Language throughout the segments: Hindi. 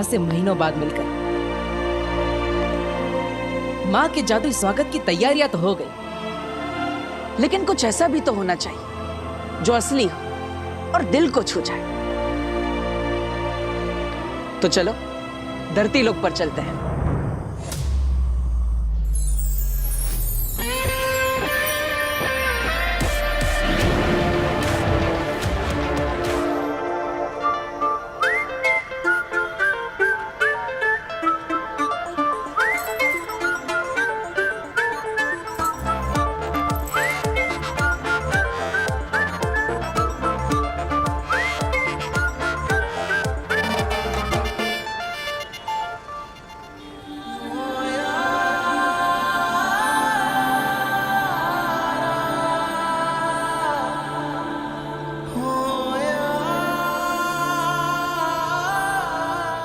से महीनों बाद मिलकर। माँ के जादुई स्वागत की तैयारियां तो हो गई, लेकिन कुछ ऐसा भी तो होना चाहिए जो असली हो और दिल को छू जाए। तो चलो धरती लोक पर चलते हैं।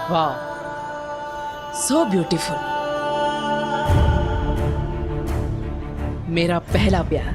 वाह, सो ब्यूटीफुल। मेरा पहला प्यार।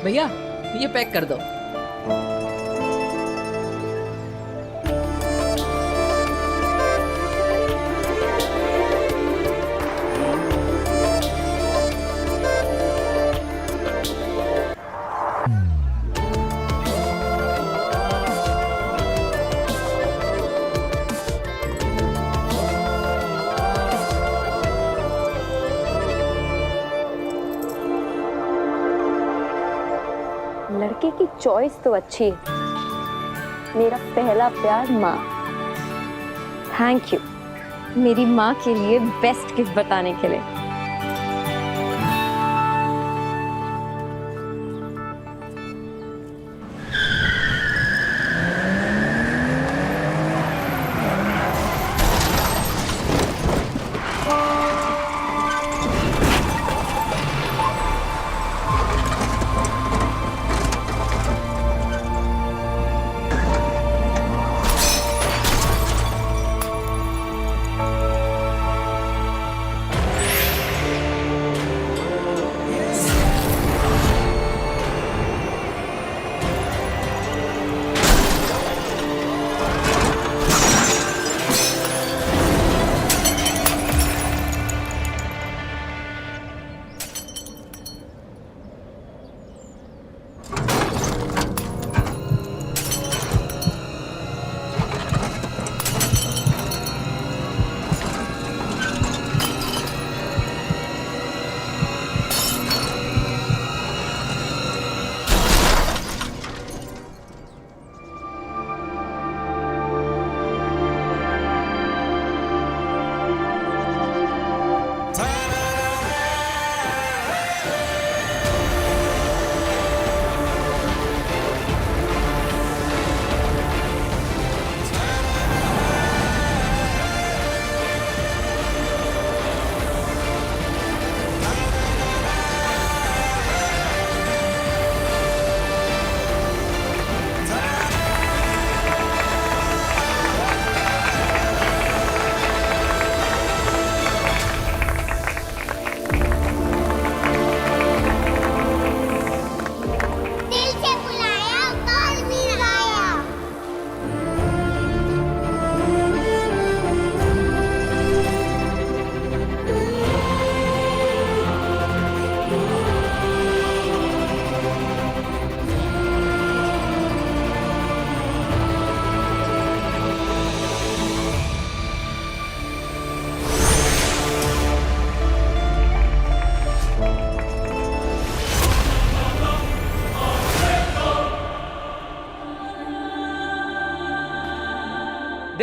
भैया, ये पैक कर दो। लड़के की चॉइस तो अच्छी है। मेरा पहला प्यार माँ। थैंक यू मेरी माँ के लिए बेस्ट गिफ्ट बताने के लिए।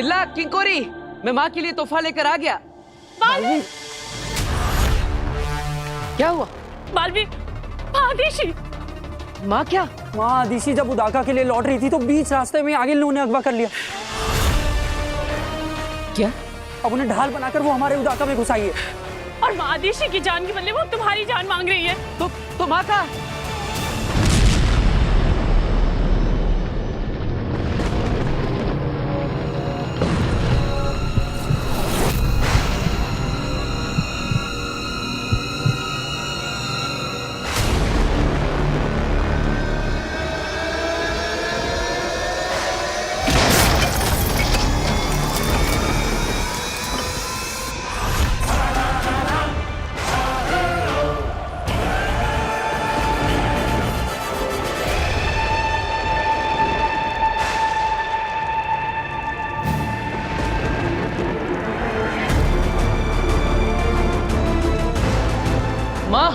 बिल्ला, किंकोरी, मैं माँ के लिए तोहफा लेकर आ गया। बालवीर, क्या हुआ? बालवीर, आदिशी। माँ क्या? माँ आदिशी जब उदाका के लिए लौट रही थी तो बीच रास्ते में आगे लोगों ने अगवा कर लिया। क्या? अब उन्हें ढाल बनाकर वो हमारे उदाका में घुसाई है। और माँ आदिशी की जान के बदले वो तुम्हारी जान मांग रही है। तो माँ का? माँ,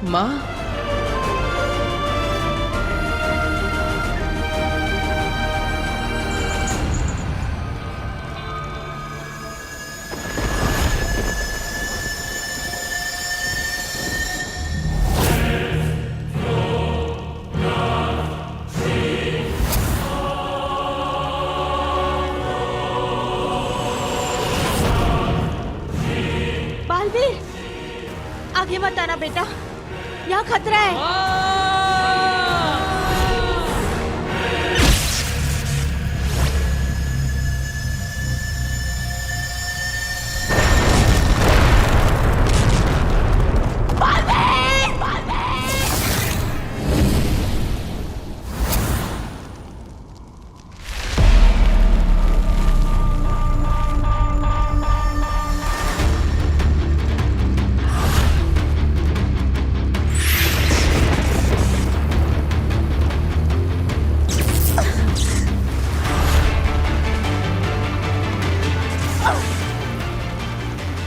माँ, बालवीर, आगे मत आना बेटा, यहाँ खतरा है।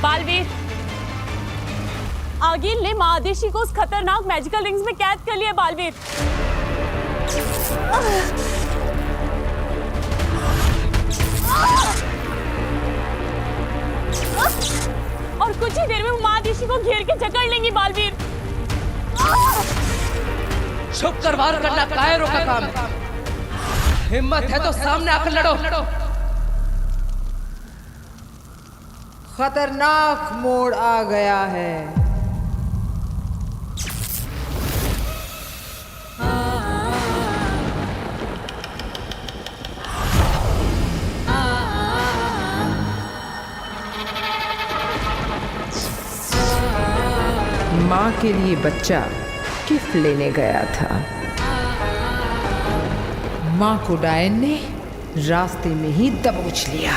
बालवीर, आगिल ने माँ आदिशी को उस खतरनाक मैजिकल रिंग्स में कैद कर लिया। बालवीर, और कुछ ही देर में वो माँ आदिशी को घेर के जकड़ लेंगी। बालवीर, छुप कर वार करना कायरों का काम है। हिम्मत है तो सामने आकर लड़ो। खतरनाक मोड़ आ गया है। माँ के लिए बच्चा गिफ्ट लेने गया था। माँ को डायन ने रास्ते में ही दबोच लिया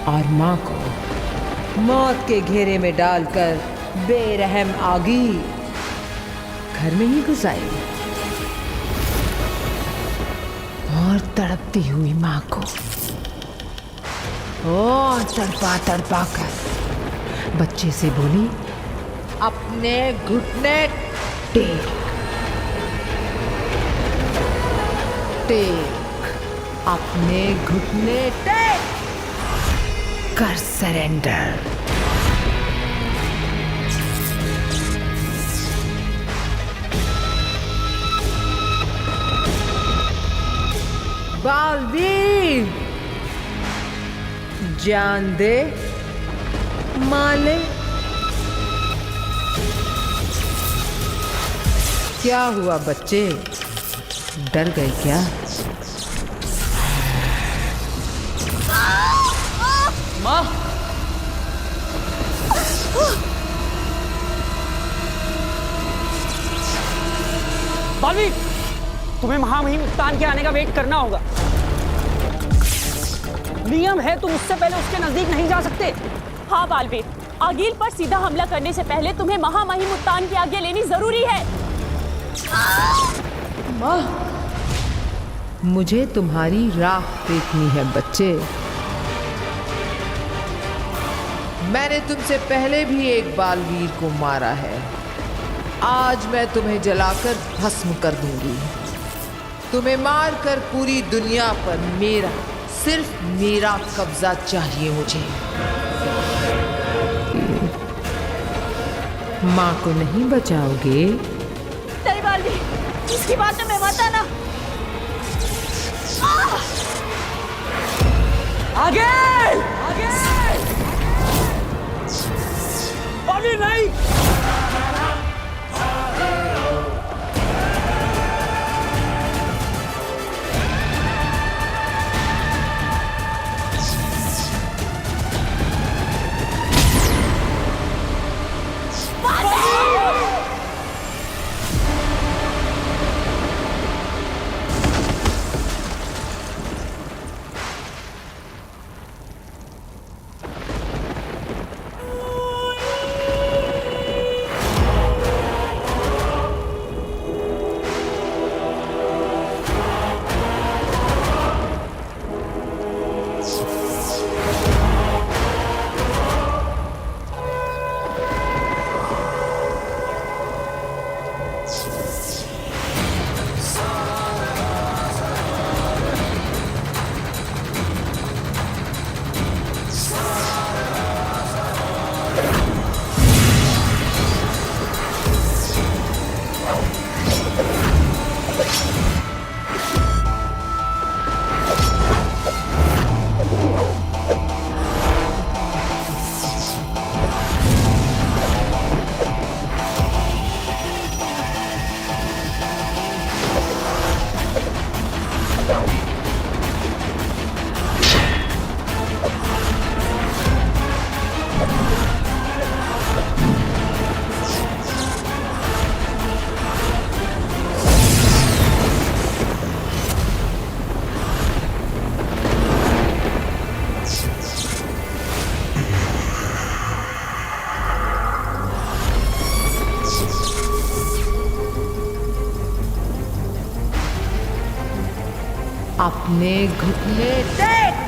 और माँ को मौत के घेरे में डालकर बेरहम आगी घर में ही घुसाई और तड़पती हुई माँ को और तड़पा कर बच्चे से बोली, अपने घुटने टेक अपने घुटने टेक कर सरेंडर। बालवीर, जान दे माले। क्या हुआ बच्चे, डर गए क्या? माँ, बालवीर, तुम्हें महामहिम उत्तान के आने का वेट करना होगा। नियम है, तुम उससे पहले उसके नजदीक नहीं जा सकते। हाँ बालवीर, आगिल पर सीधा हमला करने से पहले तुम्हें महामहिम उत्तान की आज्ञा लेनी जरूरी है। माँ, मुझे तुम्हारी राह देखनी है बच्चे। मैंने तुमसे पहले भी एक बालवीर को मारा है। आज मैं तुम्हें जलाकर भस्म कर दूंगी। तुम्हें मारकर पूरी दुनिया पर मेरा, सिर्फ मेरा कब्जा चाहिए मुझे। माँ को नहीं बचाओगे? नहीं बालवीर, इसकी बात में मत आना। आगे आगे बालवीर नहीं। अपने घुटने टेक।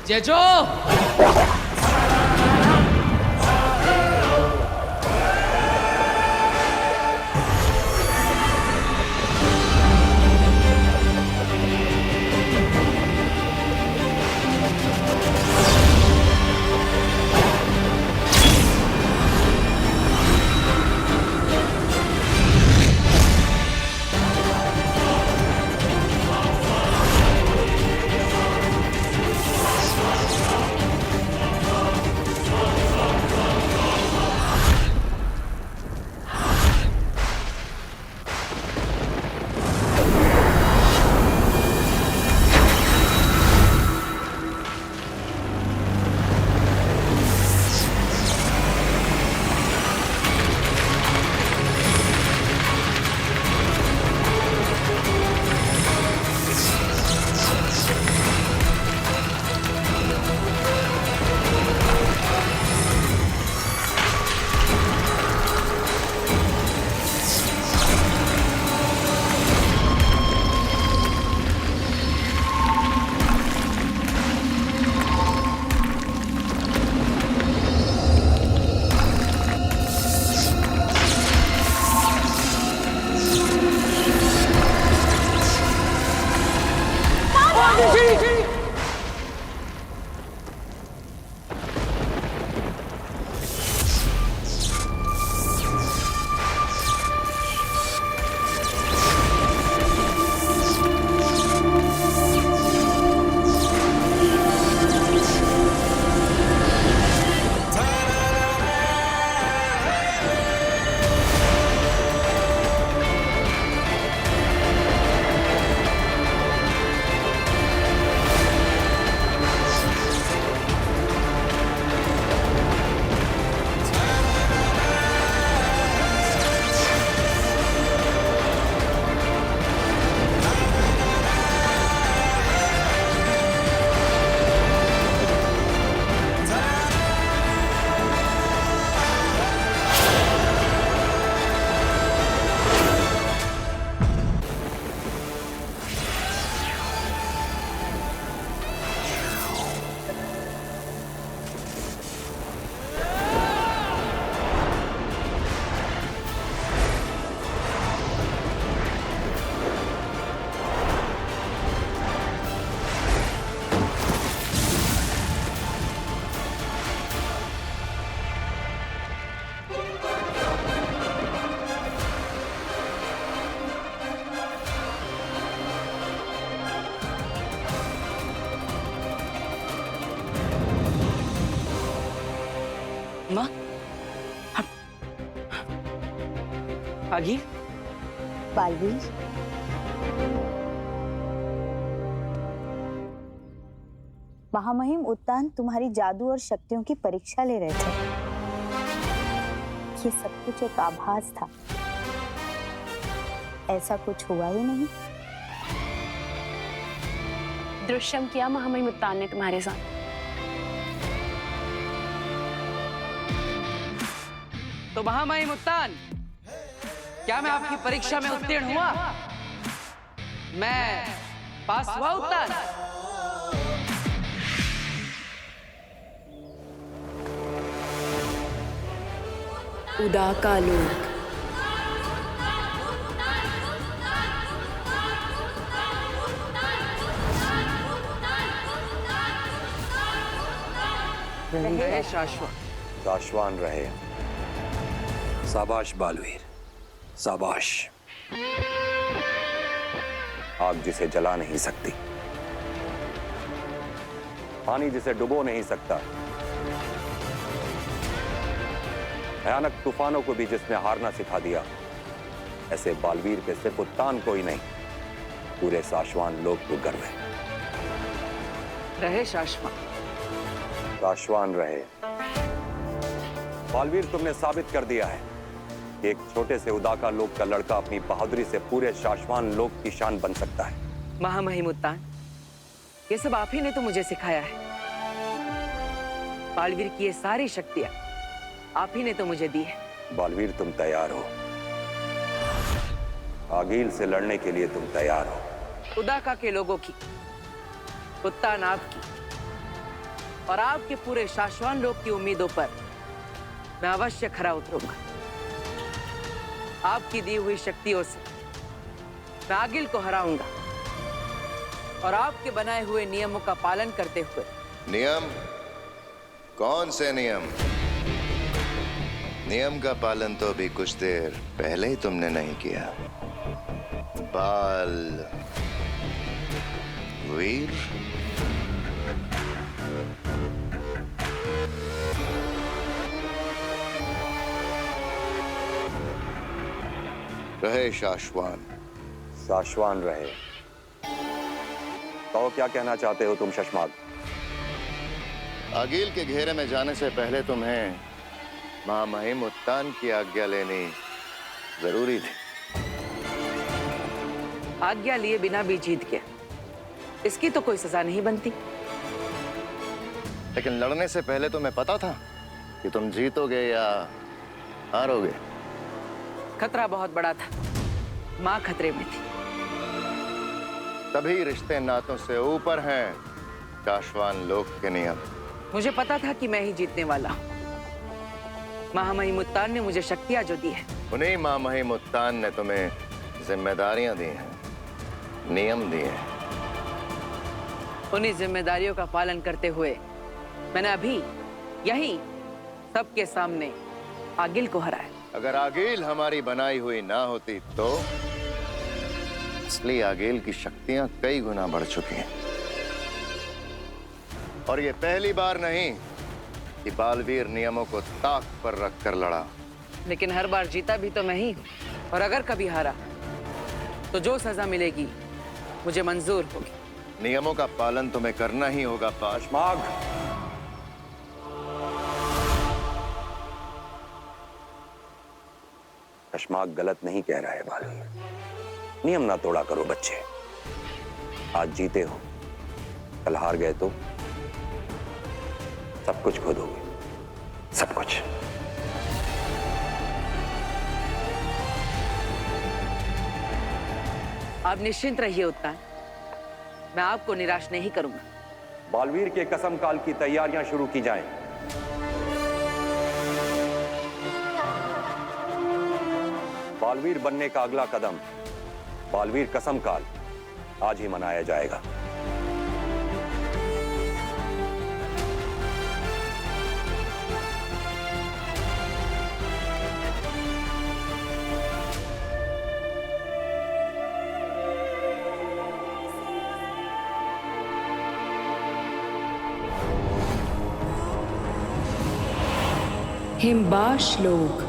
जेजो, आगी बालवीर, महामहिम उत्तान तुम्हारी जादू और शक्तियों की परीक्षा ले रहे थे। ये सब कुछ एक आभास था, ऐसा कुछ हुआ ही नहीं। दृश्यम किया महामहिम उत्तान ने तुम्हारे साथ। तो महामहिम उत्तान, क्या मैं आपकी परीक्षा में उत्तीर्ण हुआ? मैं पास हुआ उत्तान? उदाका लोक। रहे शाश्वत। शाश्वान रहे। शाबाश बालवीर, शाबाश। आग जिसे जला नहीं सकती, पानी जिसे डुबो नहीं सकता, भयानक तूफानों को भी जिसने हारना सिखा दिया, ऐसे बालवीर के सिर्फ उत्तान को ही नहीं, पूरे शाश्वान लोक को गर्व है। रहे शाश्वत। शाश्वान रहे। बालवीर, तुमने साबित कर दिया है कि एक छोटे से उदाका लोक का लड़का अपनी बहादुरी से पूरे शाश्वान लोक की शान बन सकता है। महामहिम उत्तान, ये सब आप ही ने तो मुझे सिखाया है। बालवीर की ये सारी शक्तियां आप ही ने तो मुझे दी है। बालवीर, तुम तैयार हो? आगील से लड़ने के लिए तुम तैयार हो? उदाका के लोगों की, उत्तान आपकी और आपके पूरे शाश्वान लोक की उम्मीदों पर मैं अवश्य खरा उतरूंगा। आपकी दी हुई शक्तियों से मैं आगिल को हराऊंगा और आपके बनाए हुए नियमों का पालन करते हुए। नियम? कौन से नियम? नियम का पालन तो अभी कुछ देर पहले ही तुमने नहीं किया। बाल वीर, रहे शाश्वान। शाश्वान रहे। तो क्या कहना चाहते हो तुम शशमाग? आगील के घेरे में जाने से पहले तुम्हें महामहिम उत्तान की आज्ञा लेनी जरूरी थी। आज्ञा लिए बिना भी जीत गया, इसकी तो कोई सजा नहीं बनती। लेकिन लड़ने से पहले तुम्हें पता था कि तुम जीतोगे या हारोगे? खतरा बहुत बड़ा था, माँ खतरे में थी। तभी रिश्ते नातों से ऊपर हैं शाश्वान लोक के नियम। मुझे पता था कि मैं ही जीतने वाला हूँ। महामहिम उत्तान ने मुझे शक्तियां जो दी है, उन्हीं महामहिम उत्तान ने तुम्हें जिम्मेदारियां दी हैं, नियम दिए हैं। उन्हीं जिम्मेदारियों का पालन करते हुए मैंने अभी यही सबके सामने आगिल को हराया। अगर आगील हमारी बनाई हुई ना होती तो असली आगील की शक्तियां कई गुना बढ़ चुकी हैं। और ये पहली बार नहीं कि बालवीर नियमों को ताक पर रखकर लड़ा। लेकिन हर बार जीता भी तो मैं ही हूँ, और अगर कभी हारा तो जो सजा मिलेगी मुझे मंजूर होगी। नियमों का पालन तुम्हें करना ही होगा पाश। माग, शशमाग गलत नहीं कह रहा है बालवीर। नियम ना तोड़ा करो बच्चे। आज जीते हो, कल हार गए तो सब कुछ खो दोगे, सब कुछ। आप निश्चिंत रहिए उत्तान, मैं आपको निराश नहीं करूंगा। बालवीर के कसम काल की तैयारियां शुरू की जाएं। बालवीर बनने का अगला कदम बालवीर कसम काल आज ही मनाया जाएगा। हिमबाश लोक।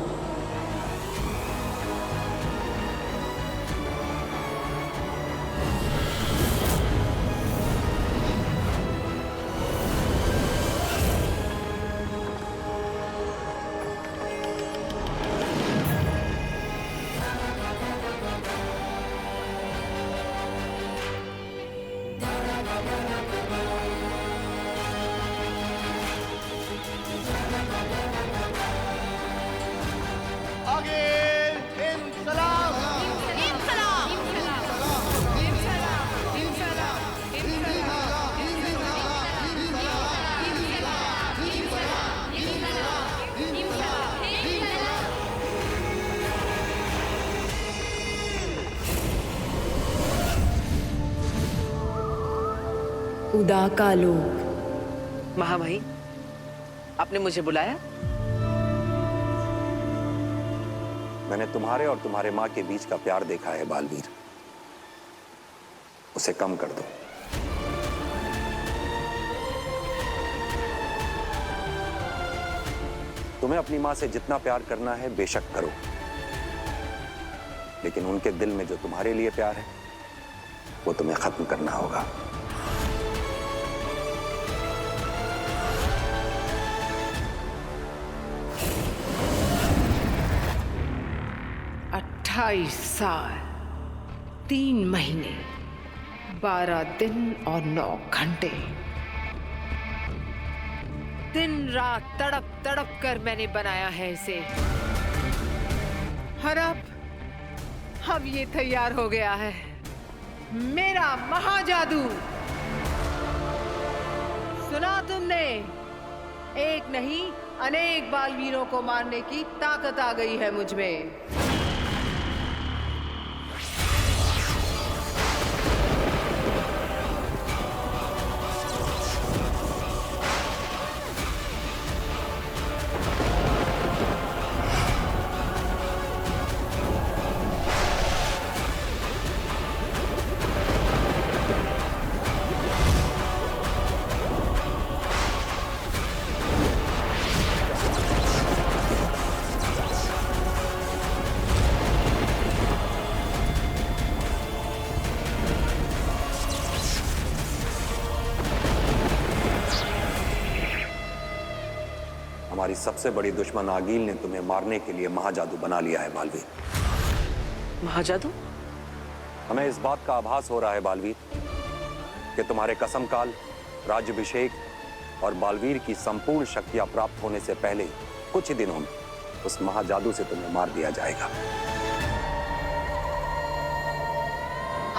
उदा का लोक। महामहिम, आपने मुझे बुलाया? मैंने तुम्हारे और तुम्हारे माँ के बीच का प्यार देखा है बालवीर, उसे कम कर दो। तुम्हें अपनी माँ से जितना प्यार करना है बेशक करो, लेकिन उनके दिल में जो तुम्हारे लिए प्यार है वो तुम्हें खत्म करना होगा। अट्ठाईस साल 3 महीने 12 दिन और 9 घंटे, दिन रात तड़प तड़प कर मैंने बनाया है इसे। और अब ये तैयार हो गया है, मेरा महाजादू। सुना तुमने? एक नहीं अनेक बालवीरों को मारने की ताकत आ गई है मुझ में। हमारी सबसे बड़ी दुश्मन आगील ने तुम्हें मारने के लिए महाजादू बना लिया है बालवीर। महाजादू? हमें इस बात का आभास हो रहा है बालवीर कि तुम्हारे कसमकाल, राज्याभिषेक और बालवीर की संपूर्ण शक्तियां प्राप्त होने से पहले कुछ ही दिनों में उस महाजादू से तुम्हें मार दिया जाएगा।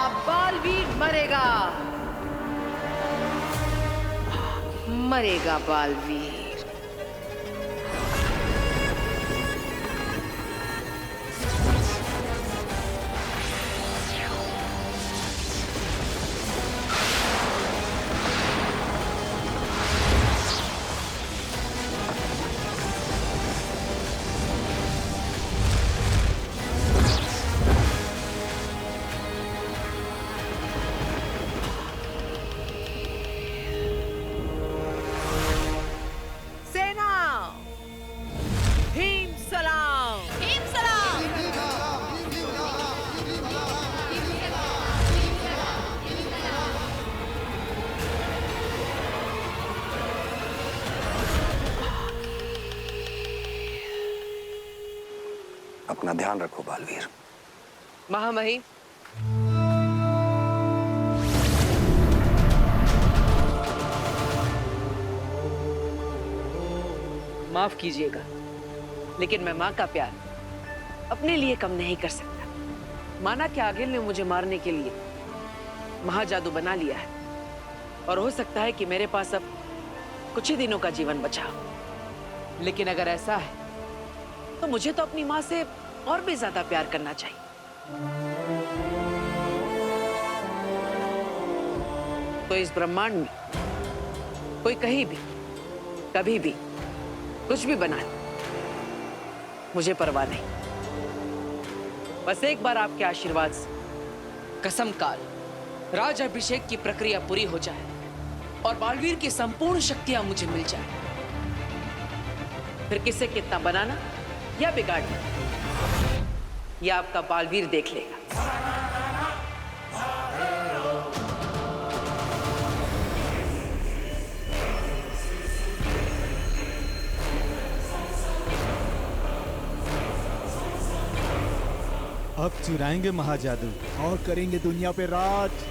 अब बालवीर मरेगा, मरेगा बालवीर। अपना ध्यान रखो बालवीर। महामहिम, माफ कीजिएगा, लेकिन मैं माँ का प्यार अपने लिए कम नहीं कर सकता। माना कि आगिल ने मुझे मारने के लिए महाजादू बना लिया है, और हो सकता है कि मेरे पास अब कुछ ही दिनों का जीवन बचा हो। लेकिन अगर ऐसा है तो मुझे तो अपनी माँ से और भी ज्यादा प्यार करना चाहिए। तो इस ब्रह्मांड में कोई कहीं भी, कभी भी, कुछ भी बना ले, मुझे परवाह नहीं। बस एक बार आपके आशीर्वाद से कसमकाल, राज्याभिषेक की प्रक्रिया पूरी हो जाए और बालवीर की संपूर्ण शक्तियां मुझे मिल जाए, फिर किसे कितना बनाना या बिगाड़ना, यह आपका बालवीर देख लेगा। अब चुराएंगे महाजादू और करेंगे दुनिया पे राज।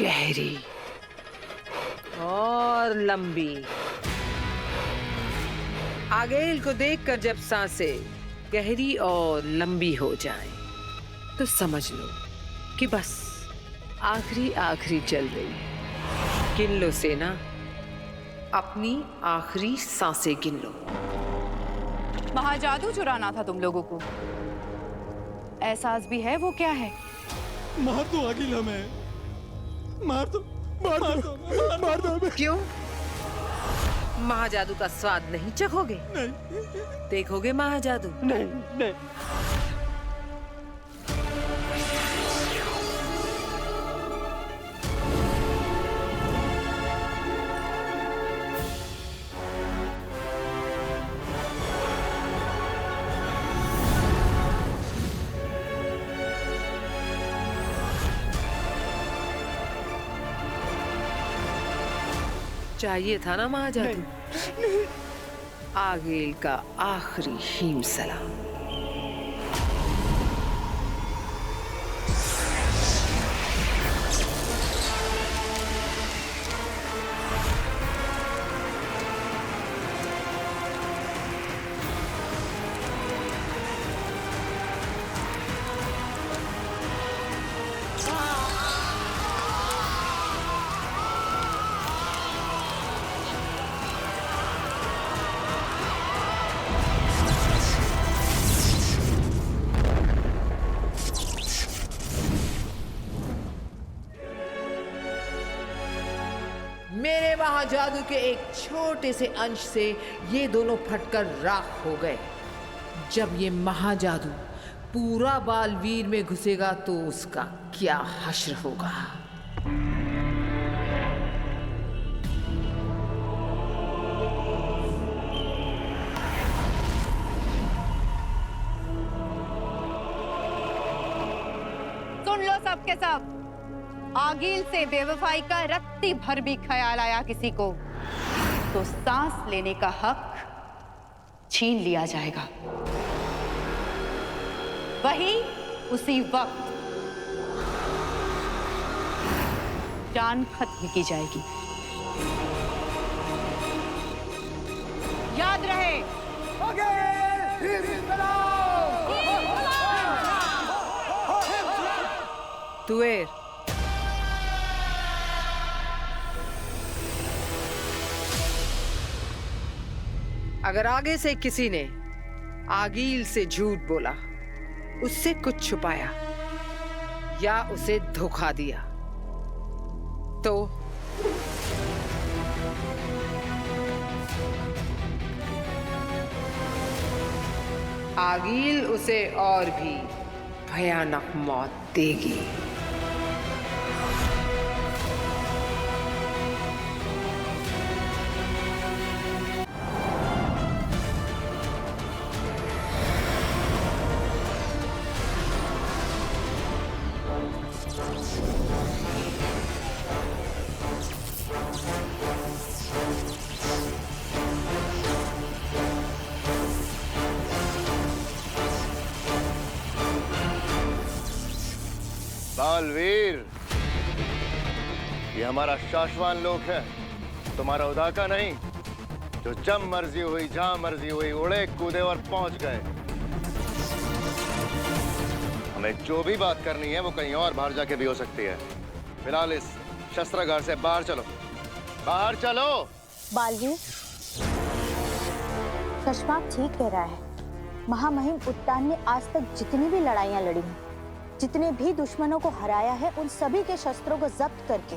गहरी और लंबी। आगेल को देखकर जब सांसें गहरी और लंबी हो जाए तो समझ लो कि बस आखिरी आखिरी चल रही है। गिन लो सेना, अपनी आखिरी सांसें गिन लो। महाजादू चुराना था तुम लोगों को, एहसास भी है वो क्या है? मार दो आगिल हमें, मार दो, मार दो हमें। क्यों? महाजादू का स्वाद नहीं चखोगे? नहीं। देखोगे महाजादू? नहीं नहीं। चाहिए था ना महाजादू? आगेल का आखिरी हीम सलाम। मेरे महाजादू के एक छोटे से अंश से ये दोनों फटकर राख हो गए। जब ये महाजादू पूरा बालवीर में घुसेगा तो उसका क्या हश्र होगा। सुन लो सब के सब, आगील से बेवफाई का रत्ती भर भी ख्याल आया किसी को तो सांस लेने का हक छीन लिया जाएगा। वही उसी वक्त जान खत्म की जाएगी। याद रहे। तुएर, अगर आगे से किसी ने आगील से झूठ बोला, उससे कुछ छुपाया या उसे धोखा दिया तो आगील उसे और भी भयानक मौत देगी। बालवीर, ये हमारा शाश्वान लोक है, तुम्हारा उदा का नहीं, जो जब मर्जी हुई जहां मर्जी हुई उड़े कूदे और पहुंच गए। हमें जो भी बात करनी है वो कहीं और बाहर जाके भी हो सकती है। फिलहाल इस शस्त्रागार से बाहर चलो, बाहर चलो। बालवीर, कश्माप ठीक कह रहा है। महामहिम उत्तान ने आज तक जितनी भी लड़ाइयां लड़ी हैं, जितने भी दुश्मनों को हराया है, उन सभी के शस्त्रों को जब्त करके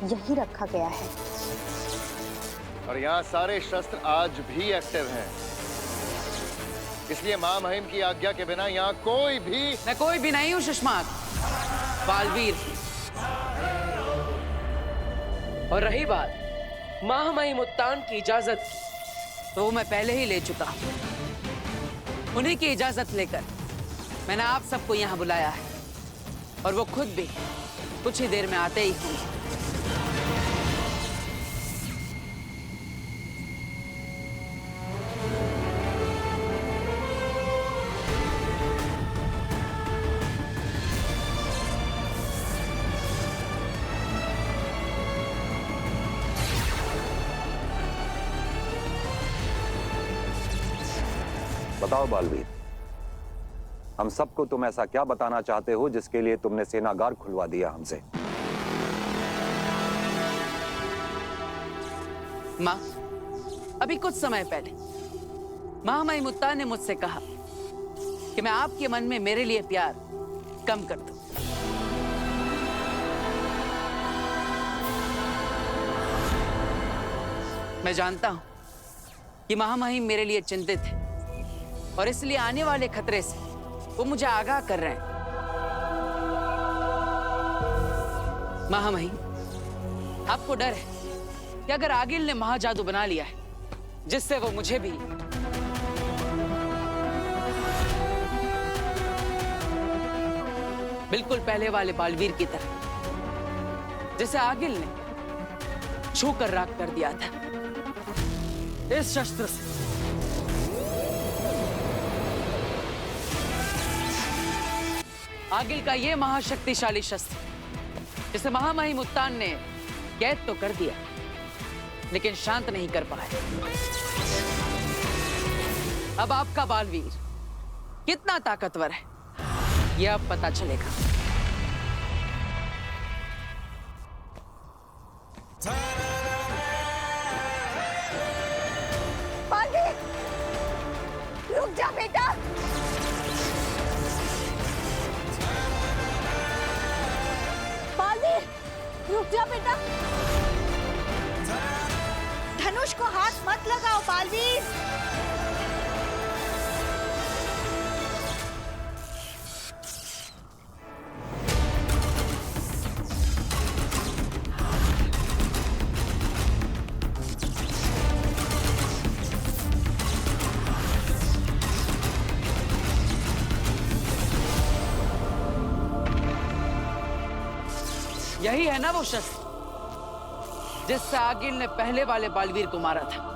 यही रखा गया है। और यहाँ सारे शस्त्र आज भी एक्टिव हैं। इसलिए महामहिम की आज्ञा के बिना यहाँ कोई भी। मैं कोई भी नहीं हूं सुषमात, बालवीर। और रही बात महामहिम उत्तान की इजाजत की, तो वो मैं पहले ही ले चुका हूं। उन्हीं की इजाजत लेकर मैंने आप सबको यहाँ बुलाया है और वो खुद भी कुछ ही देर में आते ही होंगे। बताओ बालवीर, हम सबको तुम ऐसा क्या बताना चाहते हो जिसके लिए तुमने सेनागार खुलवा दिया हमसे? माँ, अभी कुछ समय पहले महामहिम मुत्तान ने मुझसे कहा कि मैं आपके मन में मेरे लिए प्यार कम कर दूं। मैं जानता हूं कि महामहिम मेरे लिए चिंतित है और इसलिए आने वाले खतरे से वो मुझे आगाह कर रहे हैं। महामहिम, आपको डर है कि अगर आगिल ने महाजादू बना लिया है जिससे वो मुझे भी बिल्कुल पहले वाले बालवीर की तरह, जिसे आगिल ने छूकर राख कर दिया था, इस शस्त्र से आगिल का ये महाशक्तिशाली शस्त्र जिसे महामहिम मुत्तान ने कैद तो कर दिया लेकिन शांत नहीं कर पाए। अब आपका बालवीर कितना ताकतवर है यह अब पता चलेगा। बालवीर, रुक जा बेटा। बालवीर, रुक जा बेटा। धनुष को हाथ मत लगाओ बालवीर। यही है ना वो शस्त्र जिससे आगिल ने पहले वाले बालवीर को मारा था।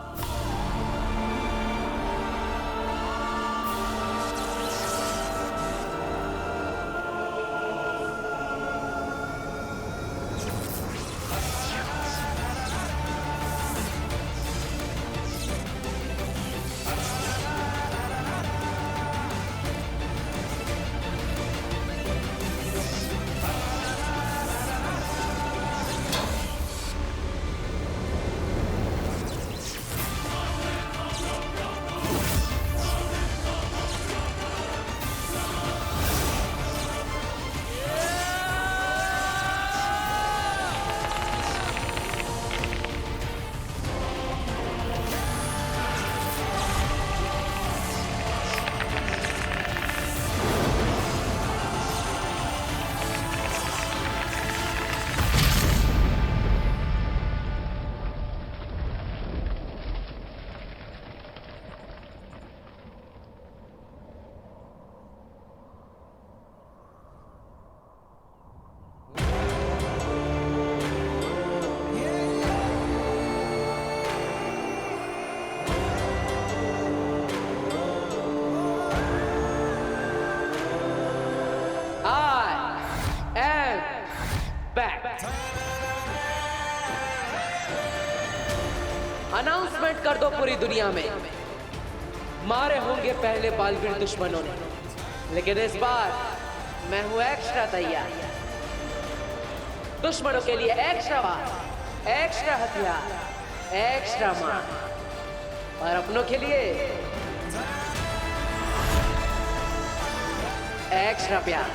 अनाउंसमेंट कर दो पूरी दुनिया में, मारे होंगे पहले बालवीर दुश्मनों ने, लेकिन इस बार मैं हूं एक्स्ट्रा तैयार। दुश्मनों के लिए एक्स्ट्रा वार, एक्स्ट्रा हथियार, एक्स्ट्रा मार, और अपनों के लिए एक्स्ट्रा प्यार।